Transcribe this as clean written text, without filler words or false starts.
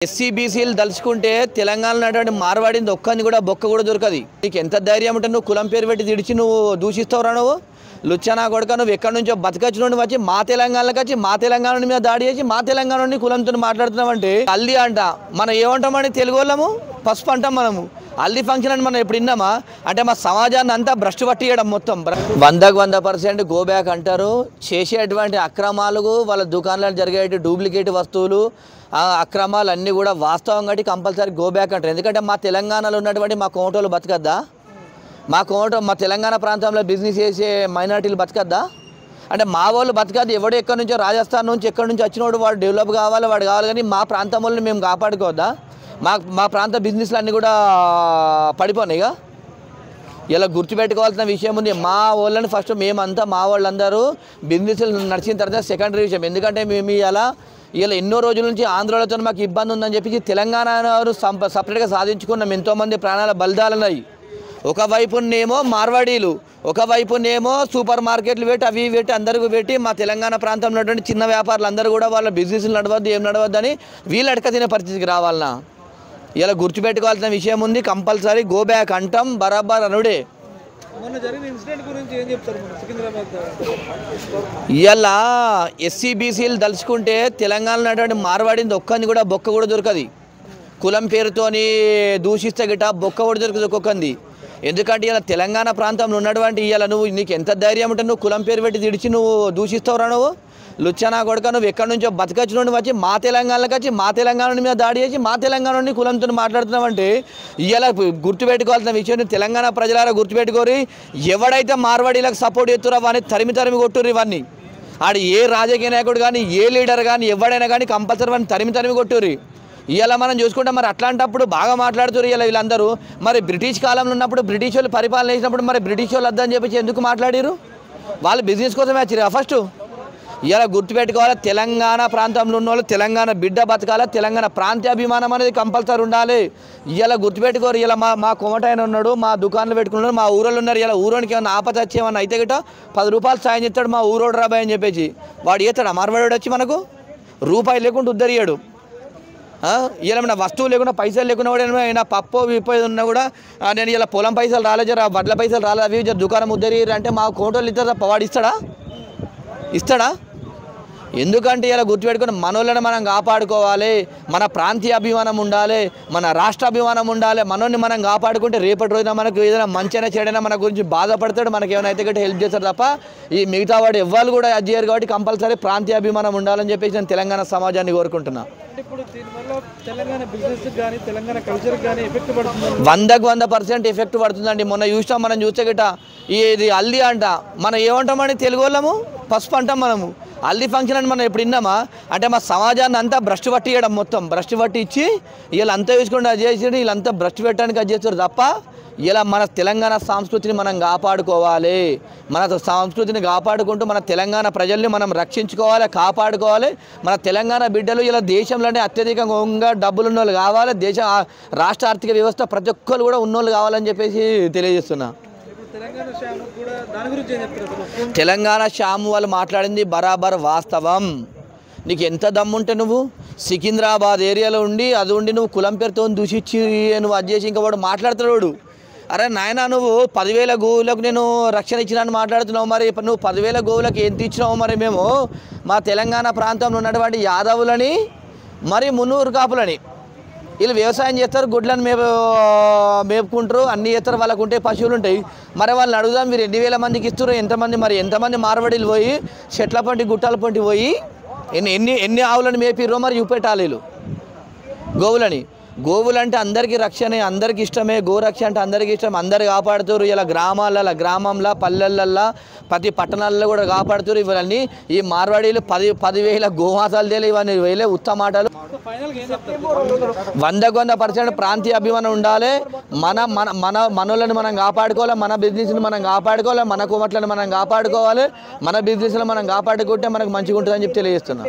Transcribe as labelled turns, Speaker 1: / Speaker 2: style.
Speaker 1: ఎస్సీబీసీలు దలుచుకుంటే తెలంగాణలో ఉన్నటువంటి మార్వాడింది ఒక్కని కూడా బొక్క కూడా దొరకది. నీకు ఎంత ధైర్యం ఉంటే నువ్వు కులం పేరు పెట్టి తిడిచి నువ్వు దూషిస్తావురా? నువ్వు లుచ్చనా కొడుక, నువ్వు ఎక్కడి నుంచో బతకచ్చు నుండి వచ్చి మా తెలంగాణలోకి వచ్చి మా తెలంగాణ మీద దాడి చేసి మా తెలంగాణ నుండి కులంతో మాట్లాడుతున్నామంటే హల్దీ అంట. మనం ఏమంటామని తెలుగు వాళ్ళము పసుపు అంటాం. మనము హల్దీ ఫంక్షన్ అని మనం ఎప్పుడు విన్నామా? అంటే మా సమాజాన్ని అంతా భ్రష్టు పట్టియడం మొత్తం 100% గో బ్యాక్ అంటారు. చేసేటువంటి అక్రమాలు, వాళ్ళ దుకాణాలు జరిగే డూప్లికేట్ వస్తువులు, అక్రమాలు అన్నీ కూడా వాస్తవం కాబట్టి కంపల్సరీ గో బ్యాక్ అంటారు. ఎందుకంటే మా తెలంగాణలో ఉన్నటువంటి మా కోమటోళ్ళు బతకద్దా? మా తెలంగాణ ప్రాంతంలో బిజినెస్ చేసే మైనార్టీలు బతకద్దా? అంటే మా వాళ్ళు బతకద్దు. ఎవడు ఎక్కడి నుంచో రాజస్థాన్ నుంచి ఎక్కడి నుంచి వచ్చినోడు వాడు డెవలప్ కావాలి, వాడు కావాలి. కానీ మా ప్రాంతం వాళ్ళని మేము కాపాడుకోవద్దా? మా ప్రాంత బిజినెస్లు అన్నీ కూడా పడిపోయినాయిగా. ఇలా గుర్తుపెట్టుకోవాల్సిన విషయం ఉంది. మా వాళ్ళని ఫస్ట్ మేమంతా మా వాళ్ళందరూ బిజినెస్లు నడిచిన తర్వాత సెకండరీ విషయం. ఎందుకంటే మేము ఇలా ఎన్నో రోజుల నుంచి ఆంధ్రాలతో మాకు ఇబ్బంది ఉందని చెప్పి తెలంగాణను సపరేట్గా సాధించుకున్నాం. ఎంతోమంది ప్రాణాల బలిదాలున్నాయి. ఒకవైపునేమో మార్వాడీలు, ఒకవైపునేమో సూపర్ మార్కెట్లు పెట్టి అవి పెట్టి అందరికీ పెట్టి మా తెలంగాణ ప్రాంతంలో ఉన్నటువంటి చిన్న వ్యాపారులు అందరూ కూడా వాళ్ళ బిజినెస్లు నడవద్దు, ఏం నడవద్దు అని వీళ్ళు అడక తినే పరిస్థితికి రావాలన్నా. ఇలా గుర్తుపెట్టుకోవాల్సిన విషయం ఉంది. కంపల్సరీ గో బ్యాక్ అంటాం, బరాబర్ అనుడే. ఇలా ఎస్సీబీసీలు దలుచుకుంటే తెలంగాణలో ఉన్నటువంటి మార్వాడింది ఒక్కని కూడా బొక్క కూడా దొరకది. కులం పేరుతోని దూషిస్తే గిట బొక్క కూడా దొరకదు ఒక్కొక్కంది. ఎందుకంటే ఇలా తెలంగాణ ప్రాంతంలో ఉన్నటువంటి నువ్వు నీకు ఎంత ధైర్యం ఉంటే నువ్వు కులం పేరు పెట్టి తిడిచి నువ్వు దూషిస్తావురా? నువ్వు లుచ్చనా కొడుక, నువ్వు ఎక్కడి నుంచో బతకచ్చు నుండి వచ్చి మా తెలంగాణలోకి వచ్చి మా తెలంగాణ మీద దాడి చేసి మా తెలంగాణ నుండి కులంతో మాట్లాడుతున్నావంటే ఇలా గుర్తుపెట్టుకోవాల్సిన విషయం. తెలంగాణ ప్రజలారా గుర్తుపెట్టుకోరి. ఎవడైతే మార్వాడీలకు సపోర్ట్ చేస్తురో వాడిని తరిమి కొట్టుర్రు. ఇవన్నీ ఆడు ఏ రాజకీయ నాయకుడు కానీ ఏ లీడర్ కానీ ఎవడైనా కానీ కంపల్సరీ వాడిని తరిమి కొట్టుర్రు. ఇలా మనం చూసుకుంటే మరి అట్లాంటప్పుడు బాగా మాట్లాడుతారు ఇలా వీళ్ళందరూ. మరి బ్రిటిష్ కాలంలో ఉన్నప్పుడు బ్రిటిష్ వాళ్ళు పరిపాలన చేసినప్పుడు మరి బ్రిటిష్ వాళ్ళు వద్దని చెప్పేసి ఎందుకు మాట్లాడారు? వాళ్ళు బిజినెస్ కోసమే వచ్చారు ఫస్ట్. ఇలా గుర్తుపెట్టుకోవాలి. తెలంగాణ ప్రాంతంలో ఉన్న వాళ్ళు తెలంగాణ బిడ్డ బతకాలి. తెలంగాణ ప్రాంతీయాభిమానం అనేది కంపల్సరీ ఉండాలి. ఇలా గుర్తుపెట్టుకోరు. ఇలా మా కోమటాయన ఉన్నాడు, మా దుకాణాలు పెట్టుకున్నాడు, మా ఊరోళ్ళు ఉన్నారు. ఇలా ఊరోనికి ఏమన్నా ఆపద వచ్చేమన్నా అయితే గిట్ట 10 రూపాయలు సాయం చేస్తాడు మా ఊరోడు రాబాయ్ అని చెప్పేసి. వాడు చేస్తాడు మార్వాడు వచ్చి మనకు రూపాయి లేకుండా ఉద్దరియాడు. ఇలా నా వస్తువు లేకుండా పైసలు లేకుండా కూడా అయినా పప్పు విప్పేది ఉన్నా కూడా నేను ఇలా పొలం పైసలు రాలేదు, వడ్ల పైసలు రాలేదు, అవి దుకాణం ఉద్దరి అంటే మా కోటోళ్ళు ఇస్తారు తప్ప వాడు ఇస్తాడా? ఎందుకంటే ఇలా గుర్తుపెట్టుకుని మనోళ్ళని మనం కాపాడుకోవాలి. మన ప్రాంతీయ అభిమానం ఉండాలి, మన రాష్ట్ర అభిమానం ఉండాలి. మనోని మనం కాపాడుకుంటే రేపటి రోజున మనకు ఏదైనా మంచైనా చెడైనా మన గురించి బాధపడతాడు, మనకి ఏమైనా అయితే గట్టి హెల్ప్ చేస్తారు తప్ప ఈ మిగతా వాడు ఎవ్వరు కూడా అది చేయరు. కాబట్టి కంపల్సరీ ప్రాంతీయ అభిమానం ఉండాలని చెప్పేసి నేను తెలంగాణ సమాజాన్ని కోరుకుంటున్నా. 100% ఎఫెక్ట్ పడుతుందండి. మొన్న చూసినాం, మనం చూస్తే గిట్ట ఇది హల్దీ అంట. మనం ఏమంటామని తెలుగు వాళ్ళము పసుపు అంటాం. మనము హల్దీ ఫంక్షన్ అని మనం ఎప్పుడు విన్నామా? అంటే మా సమాజాన్ని అంతా భ్రష్టు పట్టియడం మొత్తం భ్రష్టు పట్టి ఇచ్చి వీళ్ళంతా చూసుకుంటే అది చేసి వీళ్ళంతా భ్రష్టు పెట్టడానికి అది చేస్తారు తప్ప ఇలా మన తెలంగాణ సంస్కృతిని మనం కాపాడుకోవాలి. మన సంస్కృతిని కాపాడుకుంటూ మన తెలంగాణ ప్రజల్ని మనం రక్షించుకోవాలి, కాపాడుకోవాలి. మన తెలంగాణ బిడ్డలు ఇలా దేశంలోనే అత్యధికంగా డబ్బులు ఉన్నోళ్ళు కావాలి. రాష్ట్ర ఆర్థిక వ్యవస్థ ప్రతి ఒక్కరు కూడా ఉన్నోళ్ళు కావాలని చెప్పేసి తెలియజేస్తున్నా. తెలంగాణ శ్యామ్ వాళ్ళు మాట్లాడింది బరాబర్ వాస్తవం. నీకు ఎంత దమ్ముంటే నువ్వు సికింద్రాబాద్ ఏరియాలో ఉండి నువ్వు కులం పేరుతో దూషించి నువ్వు అది చేసి ఇంకా వాడు మాట్లాడుతున్నాడు. అరే నాయన, నువ్వు 10,000 గోవులకు నేను రక్షణ ఇచ్చినాను మాట్లాడుతున్నావు. మరి నువ్వు 10,000 గోవులకు ఎంత ఇచ్చినావు? మరి మేము మా తెలంగాణ ప్రాంతంలో ఉన్నటువంటి యాదవులని మరి మున్నూరు కాపులని వీళ్ళు వ్యవసాయం చేస్తారు, గుడ్లను మేపుకుంటారు, అన్నీ చేస్తారు. వాళ్ళకు ఉంటే పశువులు ఉంటాయి. మరి వాళ్ళని అడుగుదాం, మీరు 2,000 మందికి ఇస్తారు, ఎంతమంది మార్వడీలు పోయి చెట్ల పంటి గుట్టల పంటి పోయి ఎన్ని ఆవులను మేపిర్రో మరి చూపెట్టాలి వీళ్ళు. గోవులు అంటే అందరికీ రక్షణ, అందరికీ ఇష్టమే. గోరక్ష అంటే అందరికీ ఇష్టం, అందరు కాపాడుతారు. ఇలా గ్రామంలో పల్లెలల్లో ప్రతి పట్టణాల్లో కూడా కాపాడుతారు. ఇవన్నీ ఈ మార్వాడీలు 10,000 గోమాసాలు తేలి ఇవన్నీ వేలే ఉత్తమాటలు. 100% ప్రాంతీయ అభిమానం ఉండాలి. మనోళ్ళని మనం కాపాడుకోవాలి, మన బిజినెస్ని మనం కాపాడుకోవాలి, మన కుమట్లను మనం కాపాడుకోవాలి. మన బిజినెస్లో మనం కాపాడుకుంటే మనకు మంచిగా ఉంటుందని చెప్పి తెలియజేస్తున్నాం.